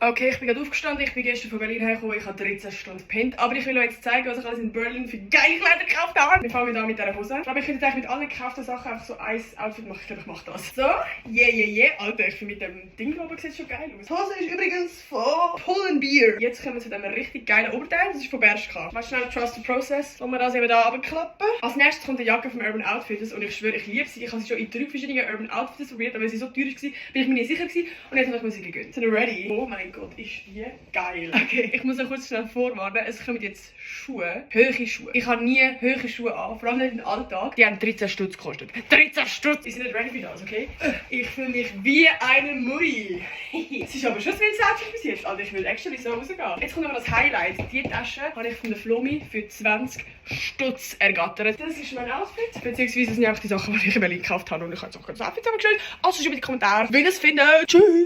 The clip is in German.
Okay, ich bin gerade aufgestanden. Ich bin gestern von Berlin hergekommen. Ich habe 13 Stunden gepennt. Aber ich will euch jetzt zeigen, was ich alles in Berlin für geile Kleider gekauft habe. Wir fangen an mit dieser Hose. Ich glaube, ich könnte mit allen gekauften Sachen einfach so ein Outfit machen. Ich glaube, ich mache das. So, yeah. Alter, ich finde mit dem Ding oben sieht schon geil aus. Die Hose ist übrigens von Pull&Bear. Jetzt kommen wir zu diesem richtig geilen Oberteil. Das ist von Bershka. Mal schnell Trust the Process. Und wir das eben da runterklappen. Als nächstes kommt eine Jacke vom Urban Outfitters. Und ich schwöre, ich liebe sie. Ich habe sie schon in 3 verschiedenen Urban Outfitters probiert. Aber weil sie so teuer war, bin ich mir nicht sicher gewesen. Und jetzt habe ich mir sie gegönnt. Sind wir ready? Oh mein Gott, ist die geil. Okay, ich muss noch kurz schnell vorwarnen. Es kommen jetzt Schuhe. Hohe Schuhe. Ich habe nie hohe Schuhe an. Vor allem nicht im Alltag. Die haben 13 Stutz gekostet. 13 Stutz! Ich bin nicht ready für das, okay? Ich fühle mich wie eine Mui. Es ist aber schon so ein Outfit bis jetzt. Also ich will actually so rausgehen. Jetzt kommt aber das Highlight. Die Tasche habe ich von der Flomi für 20 Stutz ergattert. Das ist mein Outfit. Beziehungsweise das sind einfach die Sachen, die ich in Berlin gekauft habe. Und ich habe jetzt auch das Outfit zusammengestellt. Also schreibt in die Kommentare, wie ihr es findet. Tschüss!